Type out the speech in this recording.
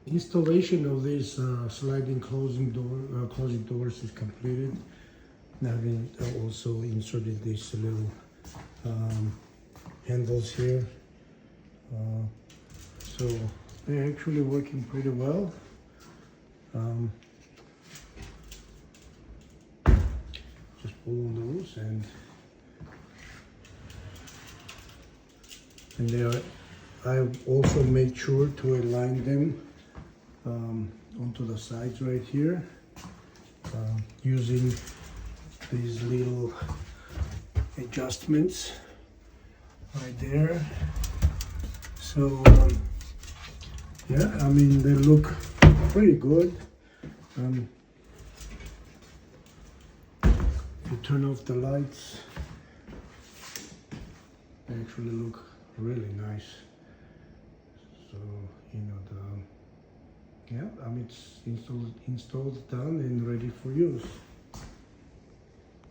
Installation of this sliding closing doors is completed. Now we also inserted these little handles here. So they're actually working pretty well. Just pull on those and they are. I also made sure to align them onto the sides right here using these little adjustments right there. So yeah, I mean they look pretty good. If you turn off the lights, they actually look really nice. So you know I mean it's installed, done, and ready for use.